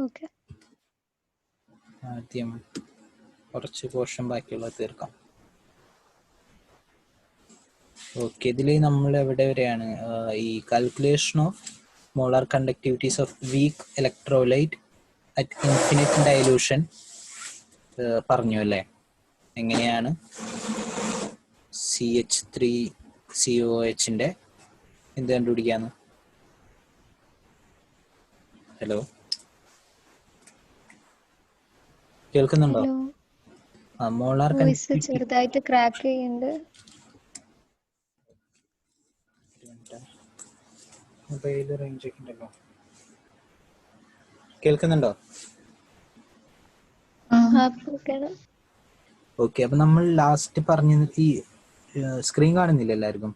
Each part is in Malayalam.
ഓക്കെ. ആദ്യം കുറച്ച് പോർഷൻ ബാക്കിയുള്ളത് തീർക്കാം. ഓക്കെ, ഇതിൽ നമ്മൾ എവിടെ വരെയാണ്? ഈ calculation of molar conductivities of week electrolyte at infinite dilution പറഞ്ഞു അല്ലേ? എങ്ങനെയാണ് CH3COOH എന്ത് കണ്ടുപിടിക്കാന്ന്? ഹലോ, കേൾക്കുന്നുണ്ടോ? മോളാർ വോയിസ് ചെറുതായിട്ട് ക്രാക്ക് ചെയ്യുന്നുണ്ട്. മൊബൈൽ റേഞ്ച് ഒക്കെ ഉണ്ടല്ലോ. കേൾക്കുന്നുണ്ടോ? ഓക്കെ, അപ്പൊ നമ്മൾ ലാസ്റ്റ് പറഞ്ഞ ഈ സ്ക്രീൻ കാണുന്നില്ല എല്ലാവർക്കും?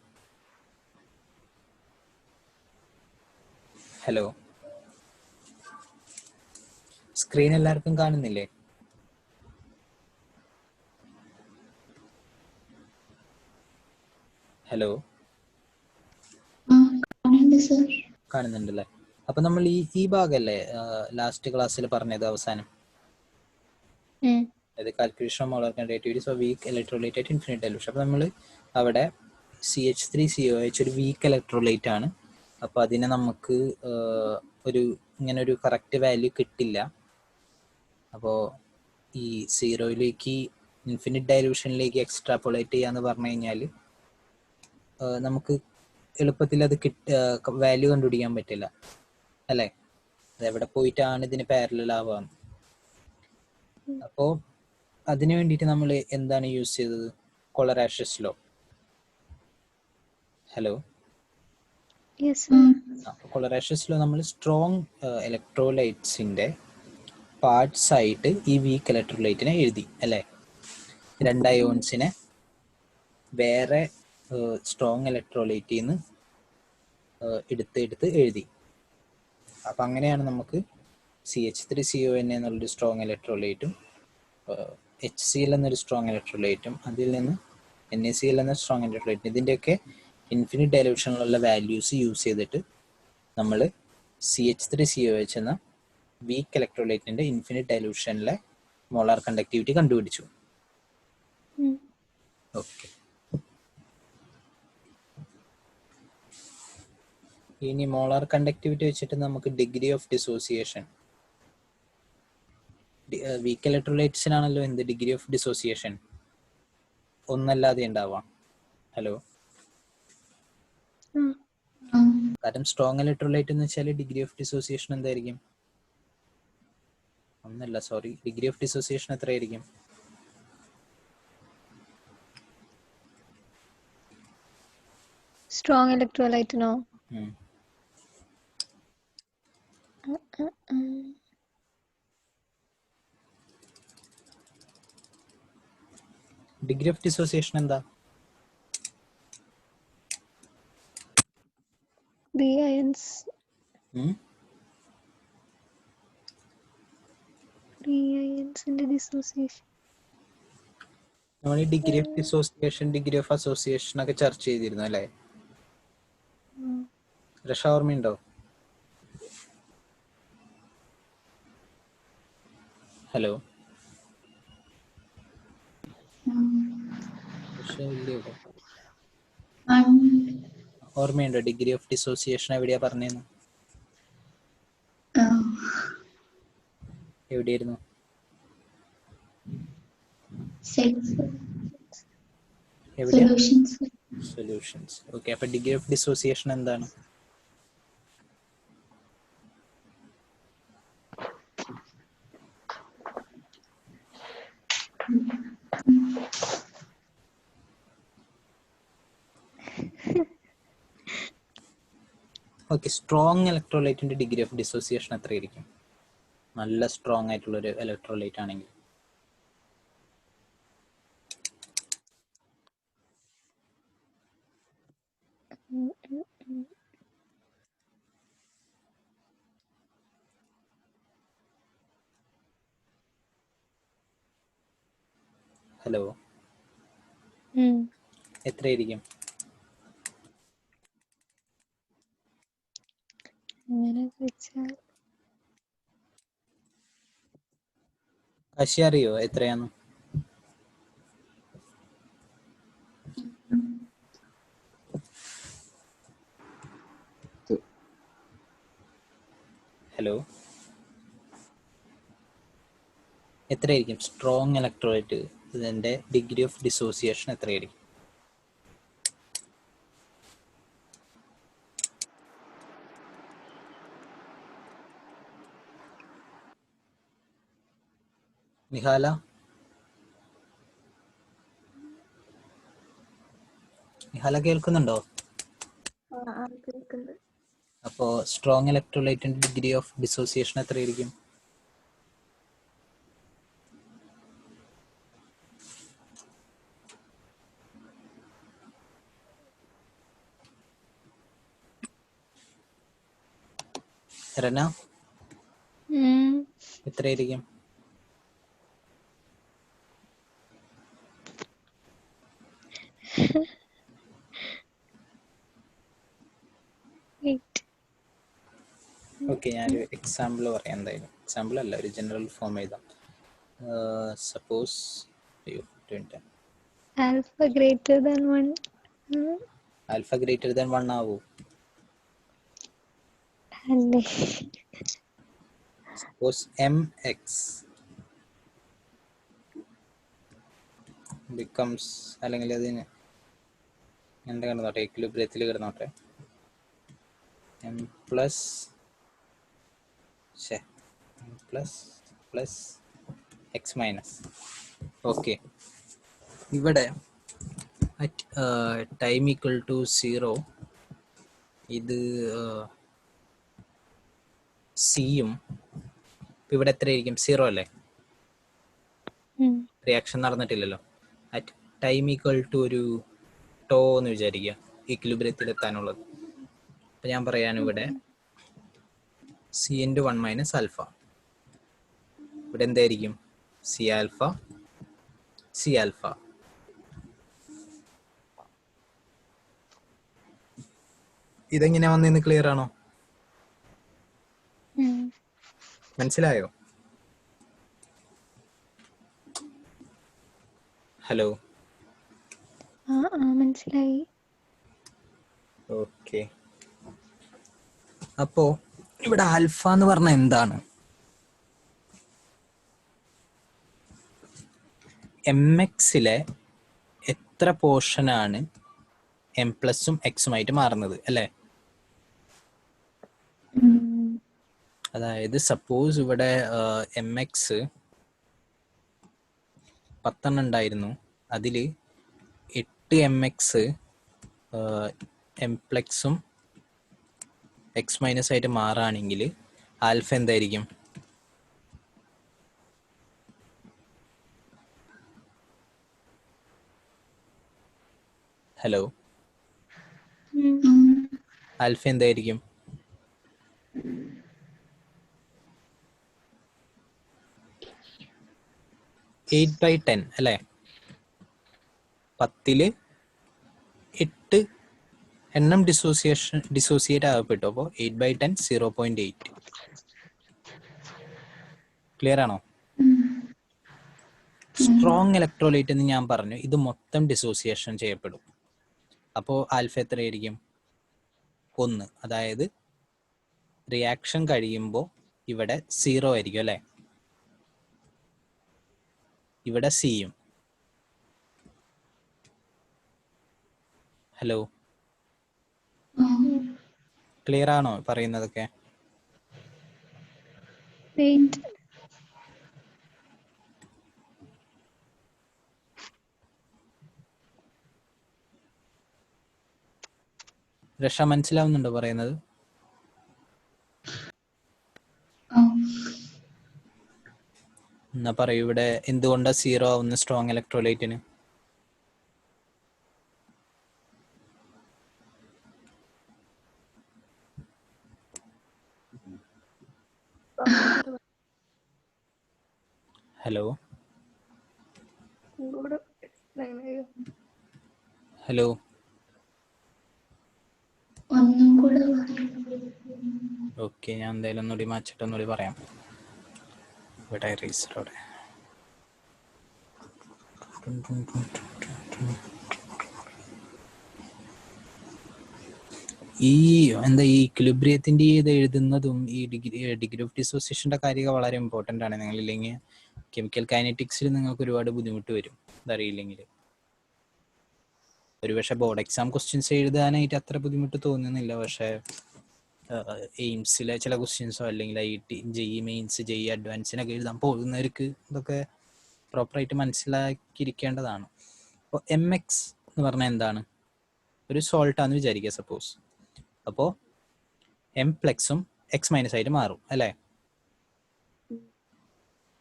ഹലോ, സ്ക്രീൻ എല്ലാവർക്കും കാണുന്നില്ലേ? ഹലോ, കാണുന്നുണ്ടല്ലേ? അപ്പൊ നമ്മൾ ഈ ഭാഗമല്ലേ ലാസ്റ്റ് ക്ലാസ്സിൽ പറഞ്ഞത് അവസാനം? അതായത് calculation of molar conductivities of week electrolyte at infinite dilution. അപ്പൊ നമ്മൾ അവിടെ CH3COH ഒരു വീക്ക് ഇലക്ട്രോലൈറ്റ് ആണ്. അപ്പൊ അതിനെ നമുക്ക് ഇങ്ങനെ ഒരു കറക്റ്റ് വാല്യൂ കിട്ടില്ല. അപ്പോൾ ഈ സീറോയിലേക്ക് ഇൻഫിനിറ്റ് ഡൈലൂഷനിലേക്ക് എക്സ്ട്രാപോളേറ്റ് ചെയ്യാന്ന് പറഞ്ഞു കഴിഞ്ഞാൽ നമുക്ക് എളുപ്പത്തിൽ അത് വാല്യൂ കണ്ടുപിടിക്കാൻ പറ്റില്ല അല്ലേ? അതെവിടെ പോയിട്ടാണ് ഇതിന് പാരലൽ ആവുക. അപ്പോൾ അതിനു വേണ്ടിയിട്ട് നമ്മൾ എന്താണ് യൂസ് ചെയ്തത്? കൊളറാഷസ് ലോ. ഹലോ, കൊളറാഷസ് ലോ നമ്മൾ സ്ട്രോങ് ഇലക്ട്രോലൈറ്റ്സിന്റെ പാർട്സ് ആയിട്ട് ഈ വീക്ക് ഇലക്ട്രോലൈറ്റിനെ എഴുതി അല്ലേ? 2 അയോൺസിനെ വേറെ സ്ട്രോങ് ഇലക്ട്രോലൈറ്റിൽ നിന്ന് എടുത്ത് എഴുതി. അപ്പം അങ്ങനെയാണ് നമുക്ക് CH3CON എന്നുള്ളൊരു സ്ട്രോങ് ഇലക്ട്രോലൈറ്റും HCl എന്നൊരു സ്ട്രോങ് ഇലക്ട്രോലൈറ്റും അതിൽ നിന്ന് NaCl എന്ന സ്ട്രോങ് ഇലക്ട്രോലൈറ്റും ഇതിൻ്റെയൊക്കെ ഇൻഫിനിറ്റ് ഡൈലൂഷനിലുള്ള വാല്യൂസ് യൂസ് ചെയ്തിട്ട് നമ്മൾ CH3COH എന്ന വീക്ക് ഇലക്ട്രോലൈറ്റിൻ്റെ ഇൻഫിനിറ്റ് ഡൈലൂഷനിലെ മോളാർ കണ്ടക്ടിവിറ്റി കണ്ടുപിടിച്ചു. ഓക്കെ, ഇനി മോളാർ കണ്ടക്ടിവിറ്റി വെച്ചിട്ട് നമുക്ക് ഡിഗ്രി ഓഫ് ഡിസോസിയേഷൻ, വീക്ക് ഇലക്ട്രോലൈറ്റ്സിനാണല്ലോ എന്ത് ഡിഗ്രി ഓഫ് ഡിസോസിയേഷൻ ഒന്നല്ലാതെ ഉണ്ടാവാം. ഹലോ, കാരണം സ്ട്രോങ് ഇലക്ട്രോലൈറ്റ് എന്ന് വെച്ചാൽ ഡിഗ്രി ഓഫ് ഡിസോസിയേഷൻ എന്തായിരിക്കും? ഒന്നല്ല, സോറി, ഡിഗ്രി ഓഫ് ഡിസോസിയേഷൻ എത്രയായിരിക്കും? സ്ട്രോങ് ഇലക്ട്രോലൈറ്റിനോ? ഡിഗ്രി ഓഫ് ഡിസോസിയേഷൻ എന്താ? 3 ions. 3 ionsന്റെ ഡിസോസിയേഷൻ. നമ്മൾ ഈ degree of dissociation, degree of association ഒക്കെ ചർച്ച ചെയ്തിരുന്നു അല്ലേ? രക്ഷ ഓർമ്മയുണ്ടോ? ഹലോ, ഓർമ്മയുണ്ടോ ഡിഗ്രി ഓഫ് ഡിസോസിയേഷൻ എവിടെയാ പറഞ്ഞതെന്ന്? എവിടെയായിരുന്നു? സൊല്യൂഷൻസ്. ഓക്കെ, അപ്പൊ ഡിഗ്രി ഓഫ് ഡിസോസിയേഷൻ എന്താണ്? ഓക്കെ, സ്ട്രോങ് ഇലക്ട്രോലൈറ്റിന്റെ ഡിഗ്രി ഓഫ് ഡിസോസിയേഷൻ എത്രയായിരിക്കും? നല്ല സ്ട്രോങ് ആയിട്ടുള്ള ഒരു ഇലക്ട്രോലൈറ്റ് ആണെങ്കിൽ. ഹലോ, എത്രയായിരിക്കും? അങ്ങനെ വെച്ചാൽ കശി അറിയോ എത്രയാന്ന്? ഹലോ, എത്രയായിരിക്കും സ്ട്രോങ് ഇലക്ട്രോലൈറ്റ് ഇതിന്റെ ഡിഗ്രി ഓഫ് ഡിസോസിയേഷൻ എത്രയായിരിക്കും? നിഹാല, നിഹാല കേൾക്കുന്നുണ്ടോ? അപ്പോ സ്ട്രോങ് ഇലക്ട്രോലൈറ്റിന്റെ ഡിഗ്രി ഓഫ് ഡിസോസിയേഷൻ എത്രയായിരിക്കും? റന, എത്രയായിരിക്കും? ഓക്കെ, ഞാനൊരു എക്സാമ്പിൾ പറയാം. എന്തായാലും എക്സാമ്പിൾ അല്ല, ഒരു ജനറൽ ഫോം എഴുതാം. Suppose alpha greater than 1. Alpha greater than 1 ആവൂ? അല്ലേ? സപ്പോസ് mx becomes, അല്ലെങ്കിൽ അതിന് എന്താ കിടന്നോട്ടെ, ഇക്വിലിബ്രിയത്തിൽ കിടന്നോട്ടെ, m plus x minus. Okay, ഇവിടെ അറ്റ് ടൈം ഈക്വൽ ടു 0 ഇത് സിയും ഇവിടെ എത്രയായിരിക്കും? 0 അല്ലേ? റിയാക്ഷൻ നടന്നിട്ടില്ലല്ലോ. അറ്റ് ടൈം ഈക്വൽ ടു ഒരു ടോ എന്ന് വിചാരിക്കുക, ഇക്വിലിബ്രിയത്തിൽ എത്താനുള്ളത്. അപ്പം ഞാൻ പറയാൻ ഇവിടെ സി ഇൻറ്റു 1 മൈനസ് ആൽഫ. ഇവിടെ എന്തായിരിക്കും? C alpha. ഇതെങ്ങനെയാ വന്നതെന്ന് ക്ലിയർ ആണോ? മനസ്സിലായോ? ഹലോ, മനസ്സിലായി. ഓക്കെ. അപ്പോ ഇവിടെ ആൽഫ എന്ന് പറഞ്ഞാൽ എന്താണ്? എം എക്സിലെ എത്ര പോർഷനാണ് എം പ്ലസും എക്സുമായിട്ട് മാറുന്നത് അല്ലേ? അതായത് സപ്പോസ് ഇവിടെ എം എക്സ് 10 ഉണ്ടായിരുന്നു, അതിൽ 8 എം എക്സ് എം പ്ലസും എക്സ് മൈനസ് ആയിട്ട് മാറുകയാണെങ്കിൽ ആൽഫ എന്തായിരിക്കും? ഹലോ, ആൽഫ എന്തായിരിക്കും? 8/10 അല്ലേ? 10ൽ 8 എണ്ണം ഡിസോസിയേറ്റ് ആകപ്പെട്ടു. അപ്പോൾ 8/10 0.8. ക്ലിയർ ആണോ? സ്ട്രോങ് ഇലക്ട്രോലൈറ്റ് എന്ന് ഞാൻ പറഞ്ഞു, ഇത് മൊത്തം ഡിസോസിയേഷൻ ചെയ്യപ്പെടും. അപ്പോൾ ആൽഫ എത്രയായിരിക്കും? 1. അതായത് റിയാക്ഷൻ കഴിയുമ്പോൾ ഇവിടെ 0 ആയിരിക്കും അല്ലേ? ഇവിടെ സിയും. ഹലോ, ക്ലിയർ ആണോ പറയുന്നതൊക്കെ? രക്ഷ മനസ്സിലാവുന്നുണ്ടോ പറയുന്നത്? എന്നാ പറയൂ, ഇവിടെ എന്തുകൊണ്ടാണ് 0 ആവുന്ന സ്ട്രോങ് ഇലക്ട്രോലൈറ്റിന്? ഹലോ, ഹലോ, ഓക്കെ, ഞാൻ എന്തായാലും ഒന്നുകൂടി മാച്ചിട്ട് ഒന്നുകൂടി പറയാം. ഇവിടെ റീസറോടെ ഈ എന്താ ഈ ഇക്വിലിബ്രിയത്തിന്റെ ഇത് എഴുതുന്നതും ഈ ഡിഗ്രി ഓഫ് ഡിസോസിയേഷന്റെ കാര്യമൊക്കെ വളരെ ഇമ്പോർട്ടൻ്റ് ആണ്. നിങ്ങളില്ലെങ്കിൽ കെമിക്കൽ കൈനറ്റിക്സിൽ നിങ്ങൾക്ക് ഒരുപാട് ബുദ്ധിമുട്ട് വരും അതറിയില്ലെങ്കിൽ. ഒരുപക്ഷെ ബോർഡ് എക്സാം ക്വസ്റ്റ്യൻസ് എഴുതാനായിട്ട് അത്ര ബുദ്ധിമുട്ട് തോന്നുന്നില്ല, പക്ഷേ എയിംസിലെ ചില ക്വസ്റ്റ്യൻസോ അല്ലെങ്കിൽ IIT JEE മെയിൻസ് JEE അഡ്വാൻസിനൊക്കെ എഴുതാൻ പോകുന്നവർക്ക് ഇതൊക്കെ പ്രോപ്പറായിട്ട് മനസ്സിലാക്കിയിരിക്കേണ്ടതാണ്. അപ്പോൾ MX എന്ന് പറഞ്ഞാൽ എന്താണ്? ഒരു സോൾട്ടാന്ന് വിചാരിക്കുക സപ്പോസ്. അപ്പോൾ M+ഉം X- ആയിട്ട് മാറും അല്ലേ?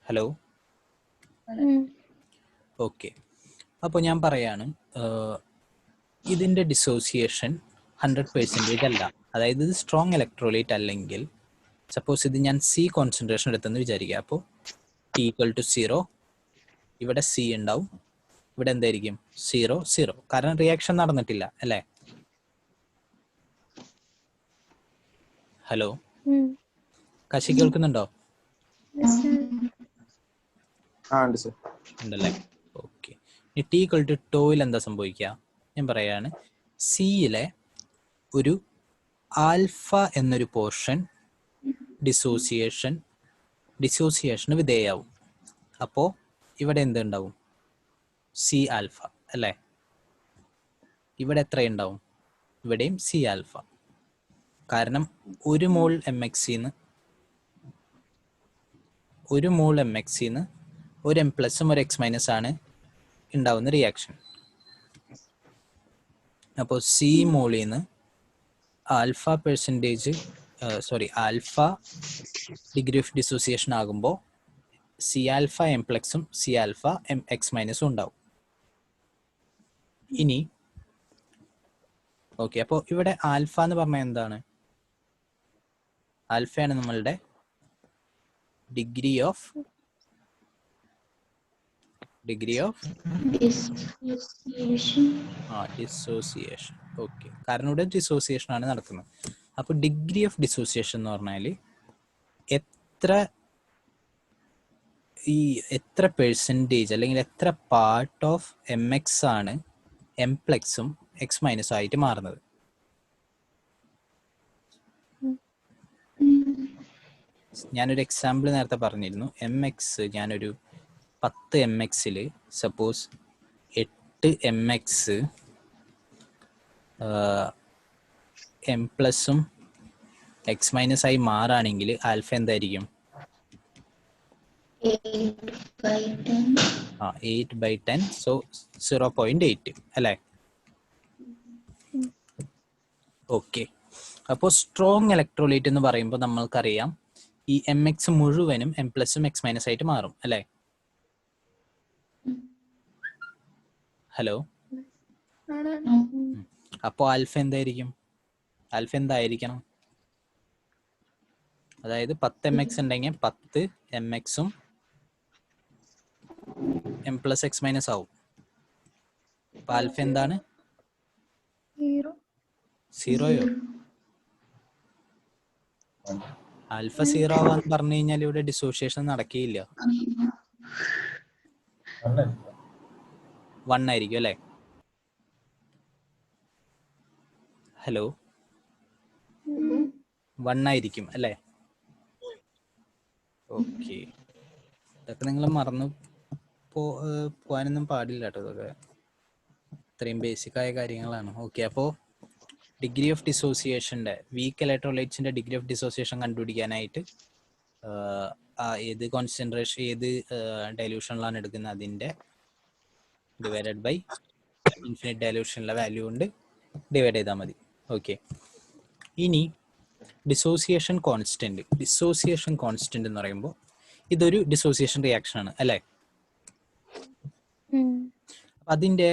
Hello, okay. അപ്പോൾ ഞാൻ പറയാണ് ഇതിൻ്റെ ഡിസോസിയേഷൻ 100% അല്ല. അതായത് ഇത് സ്ട്രോങ് ഇലക്ട്രോലൈറ്റ് അല്ലെങ്കിൽ സപ്പോസ് ഇത് ഞാൻ C കോൺസെൻട്രേഷൻ എടുത്തെന്ന് വിചാരിക്കുക. അപ്പോൾ T=0, ഇവിടെ C ഉണ്ടാവും, ഇവിടെ എന്തായിരിക്കും 0 0, കാരണം റിയാക്ഷൻ നടന്നിട്ടില്ല അല്ലേ? ഹലോ, കശി കേൾക്കുന്നുണ്ടോ? ഉണ്ടല്ലേ, ഓക്കെ. ഇനി T=τ എന്താ സംഭവിക്കുക? ഞാൻ പറയാണ് സിയിലെ ഒരു ആൽഫ എന്നൊരു പോർഷൻ ഡിസോസിയേഷന് വിധേയാവും. അപ്പോൾ ഇവിടെ എന്തുണ്ടാവും? C∞ അല്ലേ? ഇവിടെ എത്രയുണ്ടാവും? ഇവിടെയും C∞. കാരണം ഒരു മോൾ MXന്ന് ഒരു M+ഉം ഒരു X- ആണ് ഉണ്ടാവുന്ന റിയാക്ഷൻ. അപ്പോൾ C മോളിൽ നിന്ന് ആൽഫ ഡിഗ്രി ഓഫ് ഡിസോസിയേഷൻ ആകുമ്പോൾ C∞ M+ഉം C∞ X- ഉണ്ടാവും. ഇനി ഓക്കെ, അപ്പോൾ ഇവിടെ ആൽഫ എന്ന് പറഞ്ഞാൽ എന്താണ്? ആൽഫയാണ് നമ്മളുടെ ഡിഗ്രി ഓഫ് ഡിസോസിയേഷൻ. ഓക്കെ, കാരണം ഇവിടെ ഡിസോസിയേഷൻ ആണ് നടക്കുന്നത്. അപ്പോൾ ഡിഗ്രി ഓഫ് ഡിസോസിയേഷൻ എന്ന് പറഞ്ഞാൽ എത്ര പെർസെൻറ്റേജ് അല്ലെങ്കിൽ എത്ര പാർട്ട് ഓഫ് MX ആണ് M+ഉം X- ആയിട്ട് മാറുന്നത്. ഞാനൊരു എക്സാമ്പിൾ നേരത്തെ പറഞ്ഞിരുന്നു. MX ഞാനൊരു 10 MXൽ സപ്പോസ് 8 MX M+ഉം X- ആയി മാറുകയാണെങ്കിൽ ആൽഫ എന്തായിരിക്കും? 8/10, സോ 0.8 അല്ലേ? ഓക്കെ, അപ്പോൾ സ്ട്രോങ് ഇലക്ട്രോലൈറ്റ് എന്ന് പറയുമ്പോൾ നമ്മൾക്കറിയാം ഈ MX മുഴുവനും M+ഉം X- ആയിട്ട് മാറും അല്ലേ? ഹലോ, അപ്പോൾ ആൽഫ എന്തായിരിക്കണം? അതായത് 10 MX ഉണ്ടെങ്കിൽ 10 MXഉം M+X- ആവും. അപ്പോൾ ആൽഫ എന്താണ്? 0യോ? ആൽഫ 0 ആവാന്ന് പറഞ്ഞു കഴിഞ്ഞാൽ ഇവിടെ ഡിസോസിയേഷൻ നടക്കുകയില്ല. 1 ആയിരിക്കും അല്ലേ? ഹലോ, 1 ആയിരിക്കും അല്ലേ? ഓക്കെ, ഇതൊക്കെ നിങ്ങൾ മറന്നു പോകാനൊന്നും പാടില്ല കേട്ടോ. ഇതൊക്കെ ഇത്രയും ബേസിക് ആയ കാര്യങ്ങളാണ്. ഓക്കെ, അപ്പോൾ ഡിഗ്രി ഓഫ് ഡിസോസിയേഷൻ്റെ വീക്ക് ഇലക്ട്രോലൈറ്റ്സിൻ്റെ ഡിഗ്രി ഓഫ് ഡിസോസിയേഷൻ കണ്ടുപിടിക്കാനായിട്ട് ഏത് കോൺസെൻട്രേഷൻ ഏത് ഡൈല്യൂഷനിലാണ് എടുക്കുന്നത് അതിൻ്റെ ഡിവൈഡഡ് ബൈ ഇൻഫിനിറ്റ് ഡൈല്യൂഷനിലെ വാല്യൂ കൊണ്ട് ഡിവൈഡ് ചെയ്താൽ മതി. ഓക്കെ, ഇനി ഡിസോസിയേഷൻ കോൺസ്റ്റന്റ് എന്ന് പറയുമ്പോൾ ഇതൊരു ഡിസോസിയേഷൻ റിയാക്ഷൻ ആണ് അല്ലേ? അതിൻ്റെ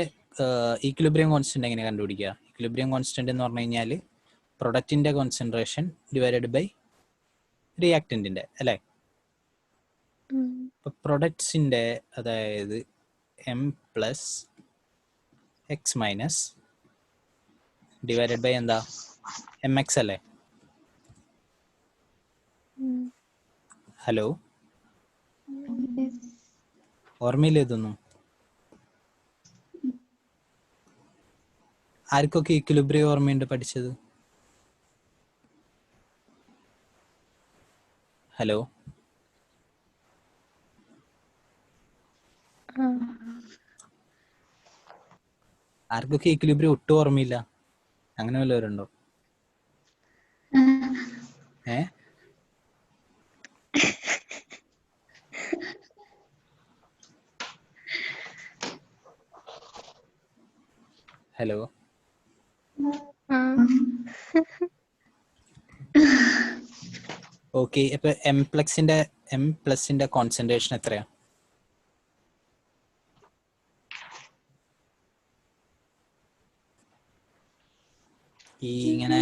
ഈക്വിലിബ്രിയം കോൺസ്റ്റന്റ് എങ്ങനെ കണ്ടുപിടിക്കുക? ഈക്വിലിബ്രിയം കോൺസ്റ്റന്റ് എന്ന് പറഞ്ഞു കഴിഞ്ഞാൽ പ്രൊഡക്റ്റിൻ്റെ കോൺസെൻട്രേഷൻ ഡിവൈഡഡ് ബൈ റിയാക്റ്റൻറ്റിൻ്റെ അല്ലേ? അപ്പോൾ പ്രൊഡക്ട്സിൻ്റെ അതായത് M+X- ഡിവൈഡഡ് ബൈ എന്താ? MX അല്ലേ? ഹലോ, ഓർമ്മയില്ല ഇതൊന്നും? ആർക്കൊക്കെ ഈക്വിലിബ്രിയം ഓർമ്മയുണ്ട് പഠിച്ചത്? ഹലോ, ആർക്കൊക്കെ ഈക്വിലിബ്രിയം ഒട്ടും ഓർമ്മയില്ല? അങ്ങനെ വല്ലവരുണ്ടോ? ഏ ഹലോ, ഓക്കെ. ഇപ്പൊ എം പ്ലസിന്റെ കോൺസെൻട്രേഷൻ എത്രയാ? ഈ ഇങ്ങനെ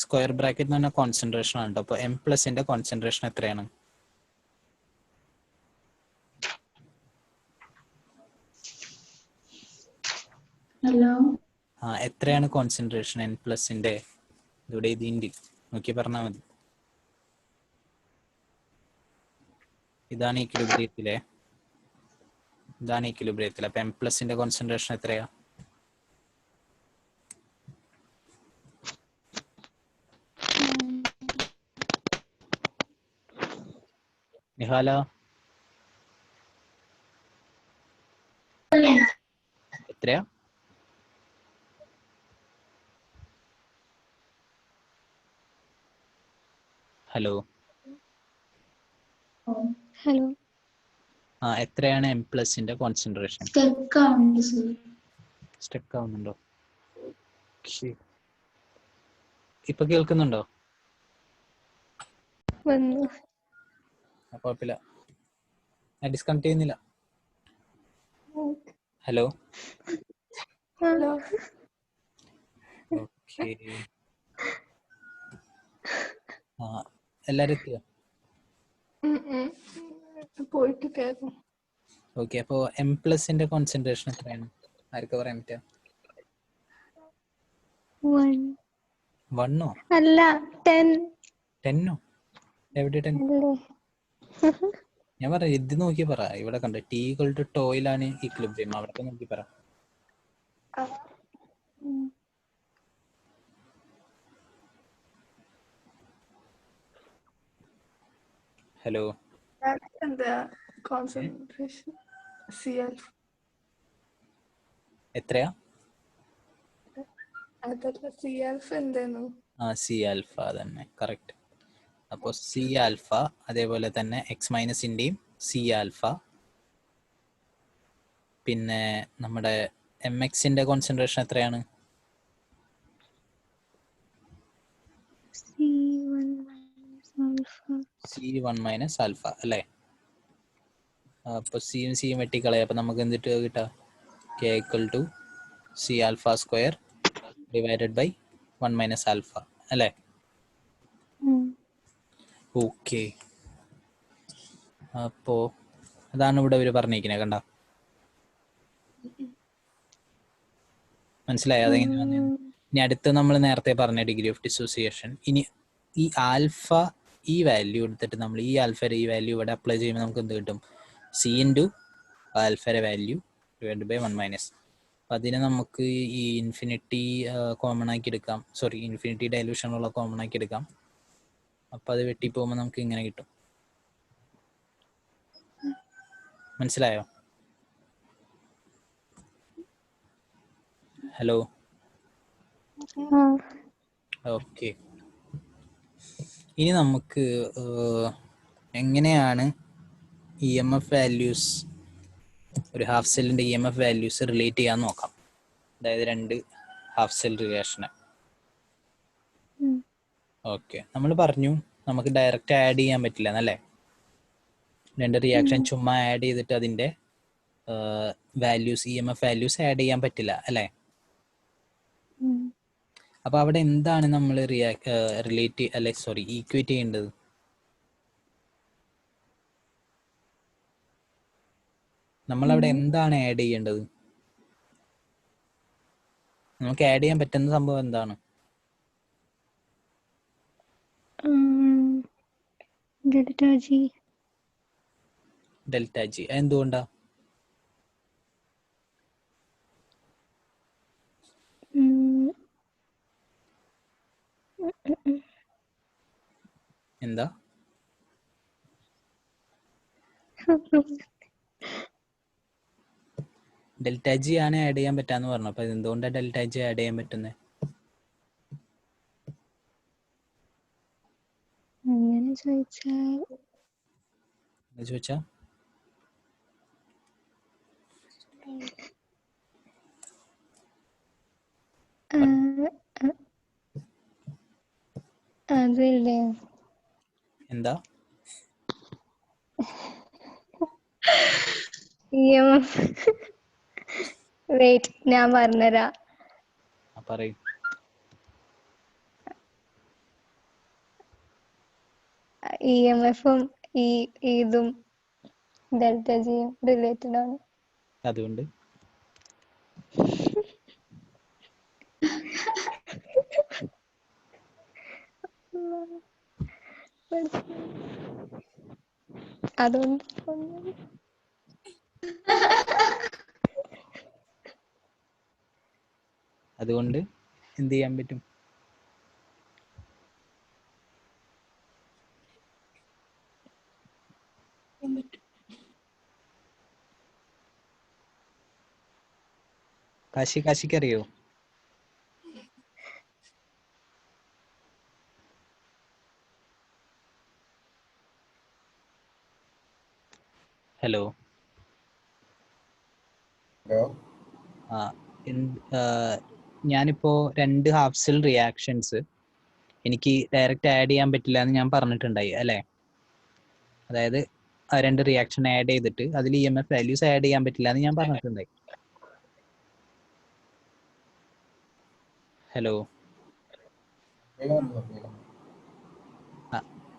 സ്ക്വയർ ബ്രാക്കറ്റ് എന്ന് പറഞ്ഞ കോൺസെൻട്രേഷൻ ആണ്. അപ്പൊ എം പ്ലസിന്റെ കോൺസെൻട്രേഷൻ എത്രയാണ്? ഹലോ, എത്രയാണ് കോൺസെൻട്രേഷൻ എൻ പ്ലസിന്റെ? ഇവിടെ ഇതിൻ്റെ നോക്കി പറഞ്ഞാൽ മതി. ഇതാണ് ഈക്വിലിബ്രിയത്തിലെ അപ്പൊ എം പ്ലസിന്റെ കോൺസെൻട്രേഷൻ എത്രയാ? നിഹാല, എത്രയാ? Hello, hello. എത്രയാണ് എം പ്ലസിന്റെ കോൺസെൻട്രേഷൻ? സ്റ്റക്ക് ആവുന്നുണ്ടോ? ഇപ്പൊ കേൾക്കുന്നുണ്ടോ? വന്നു. കുഴപ്പമില്ല, ഞാൻ ഡിസ്കണക്ട് ചെയ്യുന്നില്ല. Hello, hello. ഓക്കെ. എല്ലാരും എത്തിയോ? പോയിട്ട് കേൾക്കും. ഓക്കെ. അപ്പോ എം പ്ലസിന്റെ കോൺസെൻട്രേഷൻ എത്രയാണ്? ആർക്ക് പറയാൻ പറ്റുക? 1 അല്ല 10. 10 എവിടെ 10? അല്ലേ? ഞാൻ പറയാം, ഇത് നോക്കി പറ. ഇവിടെ കണ്ട ടി ഈക്വൽ ടു ടോയിലാണ് ഈക്വിലിബ്രിയം. അവിടെ നോക്കി പറ. ഹലോ, എന്താ കോൺസെൻട്രേഷൻ? എത്രയാ? അതല്ല, സി ആൽഫ എന്തായിരുന്നു? സി ആൽഫ തന്നെ, കറക്റ്റ്. അപ്പോൾ സി ആൽഫ, അതേപോലെ തന്നെ എക്സ് മൈനസിൻ്റെയും സി ആൽഫ. പിന്നെ നമ്മുടെ എം എക്സിന്റെ കോൺസെൻട്രേഷൻ എത്രയാണ്? C1 മൈനസ് ആൽഫ അല്ലേ? അപ്പോൾ സിയും സിയും വെട്ടിക്കളയാം. അപ്പോൾ നമുക്ക് എന്തിട്ട് കിട്ടാം? K equal to c alpha square divided by 1 minus alpha അല്ലേ? ഓക്കെ. അപ്പോൾ അതാണ് ഇവിടെ ഇവർ പറഞ്ഞിരിക്കുന്നത്. കണ്ട, മനസ്സിലായോ അതെങ്ങനെ വന്നതെന്ന്? ഇനി അടുത്ത് നമ്മൾ നേരത്തെ പറഞ്ഞ ഡിഗ്രി ഓഫ് ഡിസോസിയേഷൻ. ഇനി ഈ ആൽഫ, ഈ വാല്യൂ എടുത്തിട്ട് നമ്മൾ ഈ ആൽഫയുടെ ഈ വാല്യൂ ഇവിടെ അപ്ലൈ ചെയ്യുമ്പോൾ നമുക്ക് എന്ത് കിട്ടും? സി ഇൻറ്റു ആൽഫയുടെ വാല്യൂ ഡിവൈഡ് ബൈ 1 മൈനസ്. അപ്പം അതിനെ നമുക്ക് ഈ ഇൻഫിനിറ്റി കോമൺ ആക്കി എടുക്കാം. സോറി, ഇൻഫിനിറ്റി ഡൈലൂഷനുള്ള കോമൺ ആക്കി എടുക്കാം. അപ്പം അത് വെട്ടിപ്പോകുമ്പോൾ നമുക്ക് ഇങ്ങനെ കിട്ടും. മനസ്സിലായോ? Hello, okay. ഇനി നമുക്ക് എങ്ങനെയാണ് ഇ എം എഫ് വാല്യൂസ്, ഒരു ഹാഫ് സെല്ലിൻ്റെ E M F values relate ചെയ്യാൻ നോക്കാം. അതായത് രണ്ട് ഹാഫ് സെൽ റിലേഷന്. ഓക്കെ, നമ്മൾ പറഞ്ഞു നമുക്ക് ഡയറക്റ്റ് ആഡ് ചെയ്യാൻ പറ്റില്ല എന്നല്ലേ? രണ്ട് റിയാക്ഷൻ ചുമ്മാ ആഡ് ചെയ്തിട്ട് അതിൻ്റെ values, E M F values add ചെയ്യാൻ പറ്റില്ല അല്ലേ? അപ്പോൾ അവിടെ എന്താണ് നമ്മൾ ഈക്വേറ്റ് ചെയ്യേണ്ടത്? നമ്മളവിടെ എന്താണ് ആഡ് ചെയ്യേണ്ടത്? നമുക്ക് ആഡ് ചെയ്യാൻ പറ്റുന്ന സംഭവം എന്താണ്? Delta G. എന്തുകൊണ്ടാ? എന്താ ഡെൽറ്റ ജി ആണ് ആഡ് ചെയ്യാൻ പറ്റാന്ന് പറഞ്ഞു. അപ്പൊ എന്തുകൊണ്ടാണ് ഡെൽറ്റ ജി ആഡ് ചെയ്യാൻ പറ്റുന്നത്? അങ്ങനെ ചോദിച്ചാൽ ചോദിച്ചാ അതില്ലേ എന്താ വെയിറ്റ് ഞാൻ പറഞ്ഞുതരാം. പറയൂ. EMF-ഉം ഇതും ഡെൽറ്റ ജിയും റിലേറ്റഡ് ആണ്. അതുകൊണ്ട് അതുകൊണ്ട് അതുകൊണ്ട് എന്ത് ചെയ്യാൻ പറ്റും? കാശിക്ക് അറിയോ? ഹലോ ഞാനിപ്പോ 2 ഹാഫ് സെൽ റിയാക്ഷൻസ് എനിക്ക് ഡയറക്റ്റ് ആഡ് ചെയ്യാൻ പറ്റില്ല എന്ന് ഞാൻ പറഞ്ഞിട്ടുണ്ടായി അല്ലേ? അതായത് ആ 2 റിയാക്ഷൻ ആഡ് ചെയ്തിട്ട് അതിൽ EMF വാല്യൂസ് ആഡ് ചെയ്യാൻ പറ്റില്ല എന്ന് ഞാൻ പറഞ്ഞിട്ടുണ്ടായി. ഹലോ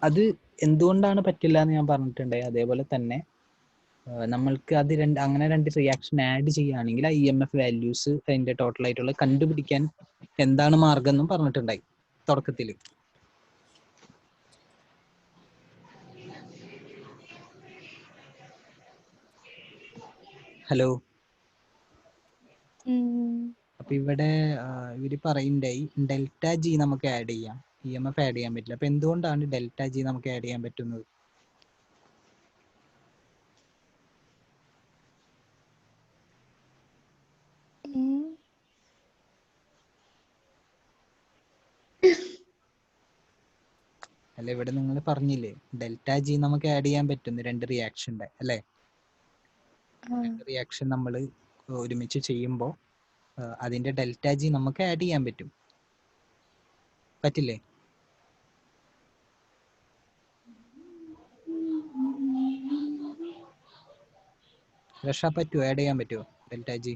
അത് എന്തുകൊണ്ടാണ് പറ്റില്ല എന്ന് ഞാൻ പറഞ്ഞിട്ടുണ്ടായി. അതേപോലെ തന്നെ നമ്മൾക്ക് അത് അങ്ങനെ 2 റിയാക്ഷൻ ആഡ് ചെയ്യുകയാണെങ്കിൽ ആ EMF വാല്യൂസ് അതിന്റെ ടോട്ടൽ ആയിട്ടുള്ള കണ്ടുപിടിക്കാൻ എന്താണ് മാർഗം എന്നും പറഞ്ഞിട്ടുണ്ടായി തുടക്കത്തിൽ. ഹലോ അപ്പൊ ഇവിടെ ഇവര് പറയുണ്ടായി ഡെൽറ്റ ജി നമുക്ക് ആഡ് ചെയ്യാം, EMF ആഡ് ചെയ്യാൻ പറ്റില്ല. അപ്പൊ എന്തുകൊണ്ടാണ് ഡെൽറ്റ ജി നമുക്ക് ആഡ് ചെയ്യാൻ പറ്റുന്നത്? അല്ല, ഇവിടെ നിങ്ങൾ പറഞ്ഞില്ലേ ഡെൽറ്റ ജി നമുക്ക് ആഡ് ചെയ്യാൻ പറ്റുന്നു 2 റിയാക്ഷൻ്റെ അല്ലേ? 2 റിയാക്ഷൻ നമ്മൾ ഒരുമിച്ച് ചെയ്യുമ്പോൾ അതിന്റെ ഡെൽറ്റ ജി നമുക്ക് ആഡ് ചെയ്യാൻ പറ്റും, പറ്റില്ലേ? രക്ഷ പറ്റുമോ? ആഡ് ചെയ്യാൻ പറ്റുമോ ഡെൽറ്റ ജി?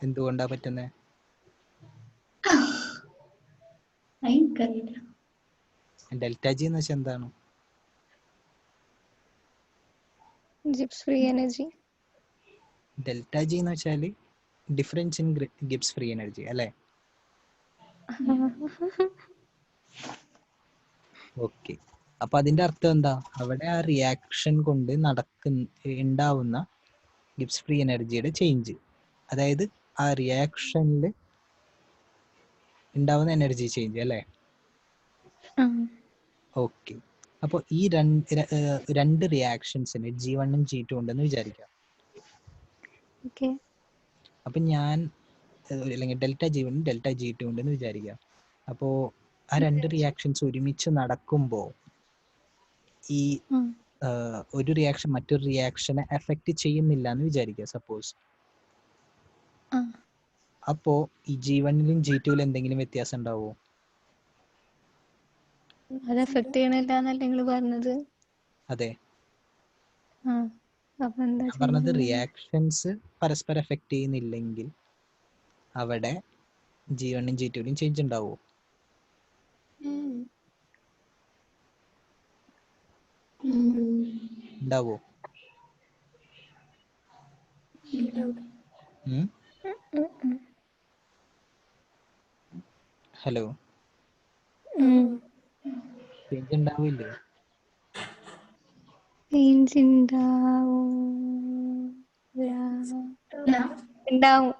എന്തുകൊണ്ടാ പറ്റുന്നത്? ഡെൽറ്റ ജി എന്ന് വെച്ചാൽ എന്താണ്? Gibbs free energy. Delta G എന്ന് വെച്ചാൽ difference in Gibbs free energy അല്ലേ? ഓക്കെ, അപ്പൊ അതിന്റെ അർത്ഥം എന്താ? അവിടെ ആ റിയാക്ഷൻ കൊണ്ട് ഉണ്ടാവുന്ന ഗിബ്സ് ഫ്രീ എനർജിയുടെ ചേഞ്ച്, അതായത് ആ റിയാക്ഷനിൽ ഉണ്ടാവുന്ന എനർജി ചേഞ്ച് അല്ലേ? ഓക്കെ, അപ്പോൾ ഈ രണ്ട് റിയാക്ഷൻസിന് G1 ഉം G2 ഉണ്ടെന്ന് വിചാരിക്കാം. അപ്പൊ ഞാൻ അല്ലെങ്കിൽ ഡെൽറ്റ G1 ഡെൽറ്റ G2 ഉണ്ടെന്ന് വിചാരിക്കാം. അപ്പോൾ ആ 2 റിയാക്ഷൻസ് ഒരുമിച്ച് നടക്കുമ്പോൾ ഈ ഒരു റിയാക്ഷൻ മറ്റൊരു റിയാക്ഷനെ എഫക്റ്റ് ചെയ്യുന്നില്ല എന്ന് വിചാരിക്കുക സപ്പോസ്. അപ്പോ ഈ G1ലും G2ലും എന്തെങ്കിലും വ്യത്യാസം ഉണ്ടാവുമോ? അത് എഫക്ട് ചെയ്യണില്ല എന്നല്ലേ നിങ്ങൾ പറഞ്ഞത്? അതെ, അപ്പൊ എന്താ ഞാൻ പറഞ്ഞത് റിയാക്ഷൻസ് പരസ്പരം എഫക്ട് ചെയ്യുന്നില്ലെങ്കിൽ അവിടെ G1 ഉം G2ലും ചേഞ്ച് ഉണ്ടാവുമോ? ഉണ്ടാവോ? ഹലോ, ചേഞ്ച് ഉണ്ടാവില്ലേ? ഉണ്ടാവും.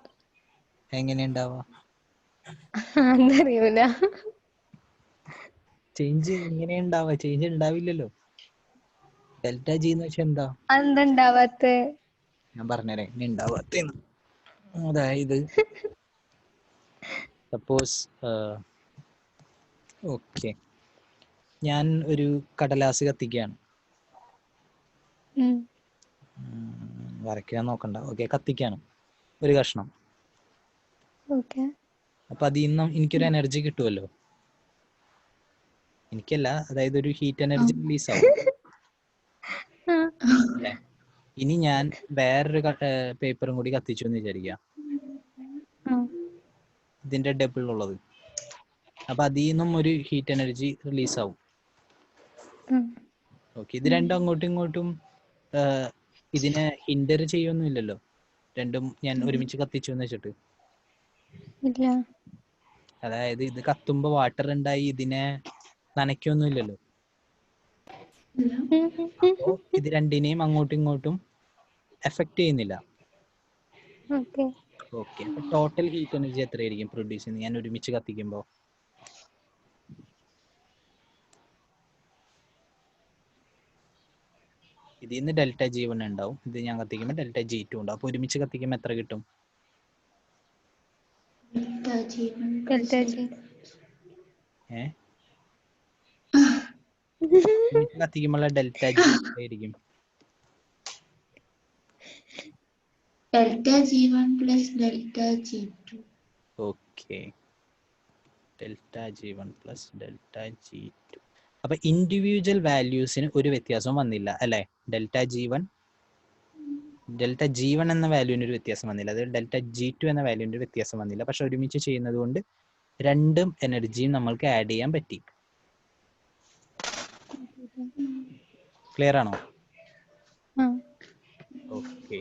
എങ്ങനെയുണ്ടാവുക? അതറിയൂല. ചേഞ്ച് എങ്ങനെയുണ്ടാവുക? ചേഞ്ച് ഉണ്ടാവില്ലല്ലോ. ഡെൽറ്റ ജി എന്ന് വെച്ചാൽ എന്താ? അതെന്താവാത്ത? ഞാൻ പറഞ്ഞുതരാം ഇനി ഉണ്ടാവാത്തേന്ന്. അതായത് സപ്പോസ് ഓക്കെ, ഞാൻ ഒരു കടലാസ് കത്തിക്കുകയാണ്. വരയ്ക്കാൻ നോക്കണ്ട. ഓക്കെ, കത്തിക്കാണ് ഒരു കഷ്ണം. ഓക്കെ. അപ്പൊ അതിൽ നിന്നും എനിക്കൊരു എനർജി കിട്ടുമല്ലോ. എനിക്കല്ല, അതായത് ഒരു ഹീറ്റ് എനർജി റിലീസ് ആവും അല്ലേ? ഇനി ഞാൻ വേറൊരു പേപ്പറും കൂടി കത്തിച്ചു എന്ന് വിചാരിക്കാം, ഇതിന്റെ ഡബിൾ ഉള്ളത്. അപ്പൊ അതിൽ നിന്നും ഒരു ഹീറ്റ് എനർജി റിലീസ് ആവും. ഓക്കെ, ഇത് രണ്ടും അങ്ങോട്ടും ഇങ്ങോട്ടും ഇതിനെ ഹിൻഡർ ചെയ്യൊന്നുമില്ലല്ലോ. രണ്ടും ഞാൻ ഒരുമിച്ച് കത്തിച്ചു എന്ന് വെച്ചിട്ട്. ഇല്ല. അതായത് ഇത് കത്തുമ്പോ വാട്ടർ ഉണ്ടായി ഇതിനെ നനയ്ക്കൊന്നുമില്ലല്ലോ. അപ്പോ ഇത് രണ്ടിനെയും അങ്ങോട്ടും ഇങ്ങോട്ടും എഫക്ട് ചെയ്യുന്നില്ല. ഓക്കെ. ഓക്കെ, അപ്പൊ ടോട്ടൽ ഹീറ്റ് എനർജി എത്രയായിരിക്കും പ്രൊഡ്യൂസ് ചെയ്യുന്നത് ഞാൻ ഒരുമിച്ച് കത്തിക്കുമ്പോൾ? ഇതിൽ നിന്ന് ഡെൽറ്റ ജി 1 ഉണ്ടാവും, ഇത് ഞാൻ കത്തിക്കുമ്പോൾ ഡെൽറ്റ ജി 2 ഉണ്ടാവും. അപ്പൊ ഒരുമിച്ച് കത്തിക്കുമ്പോൾ എത്ര കിട്ടും? Delta G. ഒരുമിച്ച് കത്തിക്കുമ്പോൾ ഡെൽറ്റ ജി എത്രയായിരിക്കും? Delta G1 plus delta G2. Okay, delta G 1 plus delta G 2. അപ്പൊ ഇൻഡിവിജ്വൽ വാല്യൂസിന് ഒരു വ്യത്യാസവും വന്നില്ല അല്ലെ? ഡെൽറ്റ ജി 1 എന്ന വാല്യൂവിന് ഒരു വ്യത്യാസം വന്നില്ല, അത് ഡെൽറ്റ ജി 2 എന്ന വാല്യൂവിന് ഒരു വ്യത്യാസം വന്നില്ല. പക്ഷെ ഒരുമിച്ച് ചെയ്യുന്നത് കൊണ്ട് രണ്ടും എനർജിയും നമ്മൾക്ക് ആഡ് ചെയ്യാൻ പറ്റി. ക്ലിയർ ആണോ? ഓക്കെ.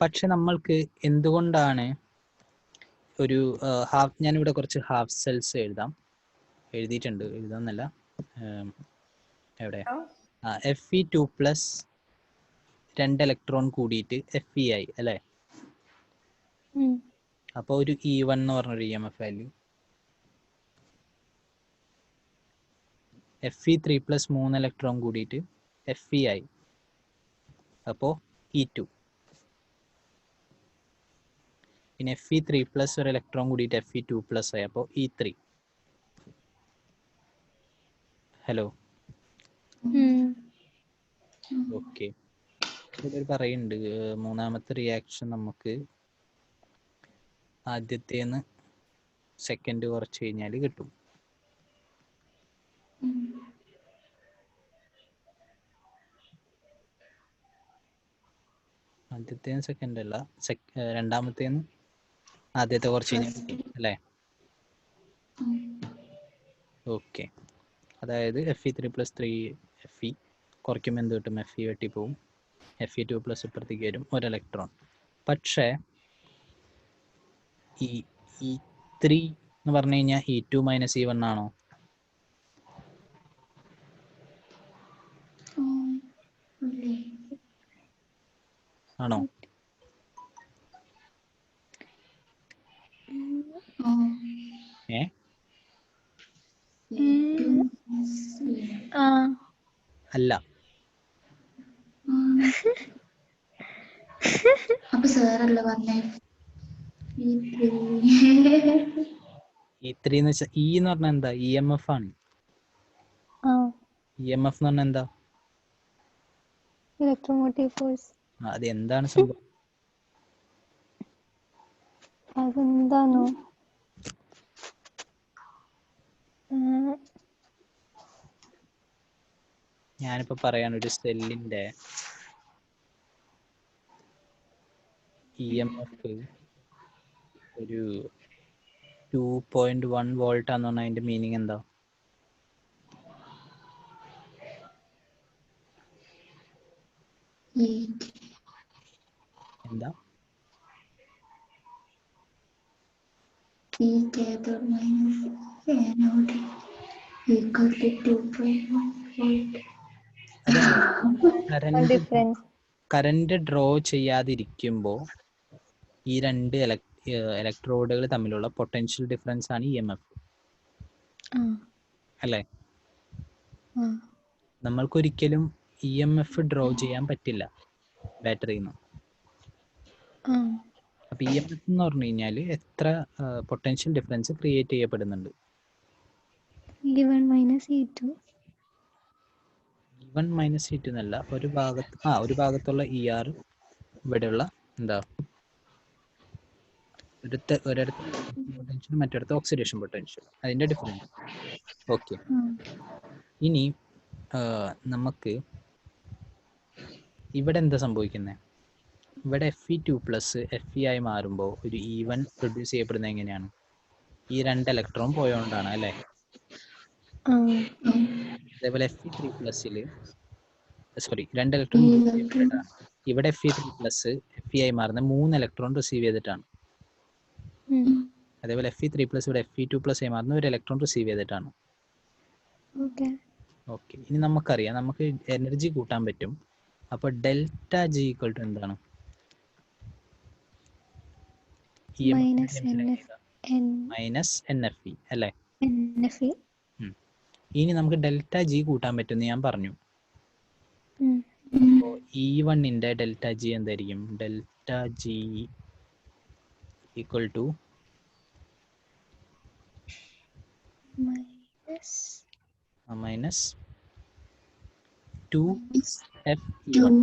പക്ഷെ നമ്മൾക്ക് എന്തുകൊണ്ടാണ് ഒരു ഞാനിവിടെ കുറച്ച് ഹാഫ് സെൽസ് എഴുതിയിട്ടുണ്ട്, എഴുതാന്നല്ല, എവിടെ? Fe2 പ്ലസ് 2 ഇലക്ട്രോൺ കൂടിയിട്ട് Fe ആയി അല്ലേ? അപ്പോൾ ഒരു E1 എന്ന് പറഞ്ഞൊരു EMF value, Fe3 plus 3 electron കൂടിയിട്ട് Fe ആയി, അപ്പോൾ E2. പിന്നെ Fe3 പ്ലസ് ഒരു ഇലക്ട്രോൺ കൂടിയിട്ട് Fe2 പ്ലസ് ആയി, അപ്പോൾ E3. Hello, okay. ഇതിൽ പറയുന്നുണ്ട് മൂന്നാമത്തെ റിയാക്ഷൻ നമുക്ക് ആദ്യത്തേന്ന് സെക്കൻഡ് കുറച്ച് കഴിഞ്ഞാൽ കിട്ടും. ആദ്യത്തേന്ന് സെക്കൻഡ് അല്ല, രണ്ടാമത്തേന്ന് ആദ്യത്തെ കുറച്ച് കഴിഞ്ഞാൽ കിട്ടും അല്ലേ? ഓക്കെ, അതായത് Fe3 പ്ലസ് 3 Fe കുറയ്ക്കുമ്പോൾ എന്ത് കിട്ടും? Fe വെട്ടി പോവും, Fe2 പ്ലസ് ഇപ്പുറത്തേക്ക് വരും, ഒരു ഇലക്ട്രോൺ. പക്ഷേ ഈ E3 എന്ന് പറഞ്ഞു കഴിഞ്ഞാൽ E2 മൈനസ് E1 ആണോ? ആണോ? അല്ല. അപ്പൊ സാറല്ലേ പറഞ്ഞേ E3 എന്ന് വെച്ചാൽ E എന്ന് പറഞ്ഞാൽ എന്താ? EMF ആണ്. EMF എന്ന് പറഞ്ഞാൽ എന്താ? Electromotive force. അത് എന്താണ് സംഭവം? അതെന്താണോ? ഞാനിപ്പോ പറയാൻ, ഒരു സെല്ലിന്റെ EMF ഒരു 2.1 വോൾട്ട് ആണെന്ന് പറഞ്ഞാൽ അതിന്റെ മീനിങ് എന്താ? എന്താ? കറന്റ് ഡ്രോ ചെയ്യാതിരിക്കുമ്പോൾ ഈ രണ്ട് ഇലക്ട്രോഡുകൾ തമ്മിലുള്ള പൊട്ടൻഷ്യൽ ഡിഫറൻസ് ആണ് EMF ആ അല്ലേ? ആ നമ്മൾക്കൊരിക്കലും EMF ഡ്രോ ചെയ്യാൻ പറ്റില്ല ബാറ്ററിയിൽ നിന്ന്. ആ അപ്പോൾ EMF എന്ന് പറഞ്ഞു കഴിഞ്ഞാൽ എത്ര പൊട്ടൻഷ്യൽ ഡിഫറൻസ് ക്രിയേറ്റ് ചെയ്യപ്പെടുന്നുണ്ട്. E1 minus E2. E1 minus E2 എന്നല്ല, ഒരു ഭാഗത്തുള്ള ER ഇവിടെയുള്ള എന്താ ഒരിടത്ത് പൊട്ടൻഷ്യൽ മറ്റൊരിടത്ത് ഓക്സിഡേഷൻ പൊട്ടൻഷ്യൽ, അതിൻ്റെ ഡിഫറൻസ്. ഓക്കെ, ഇനി നമുക്ക് ഇവിടെ എന്താ സംഭവിക്കുന്നത്? ഇവിടെ Fe2+ Fe ആയി മാറുമ്പോൾ ഒരു E1 പ്രൊഡ്യൂസ് ചെയ്യപ്പെടുന്നത് എങ്ങനെയാണ്? ഈ 2 ഇലക്ട്രോൺ പോയോണ്ടാണ് അല്ലേ? അതേപോലെ Fe3+ല് 2 ഇലക്ട്രോൺ ചെയ്യപ്പെട്ടിട്ടാണ്. ഇവിടെ Fe3+ Fe ആയി മാറുന്ന 3 ഇലക്ട്രോൺ റിസീവ് ചെയ്തിട്ടാണ്. അതേപോലെ Fe3+ ഇവിടെ Fe2+ ആയി മാറുന്ന 1 ഇലക്ട്രോൺ റിസീവ് ചെയ്തിട്ടാണ്. ഓക്കെ, ഇനി നമുക്കറിയാം നമുക്ക് എനർജി കൂട്ടാൻ പറ്റും. അപ്പോൾ ΔG = എന്താണ്? മൈനസ് NFE അല്ലേ? ഇനി നമുക്ക് ΔG കൂട്ടാൻ പറ്റുമെന്ന് ഞാൻ പറഞ്ഞു. അപ്പോൾ E1ന്റെ ΔG എന്തായിരിക്കും? ΔG = -2 FE1.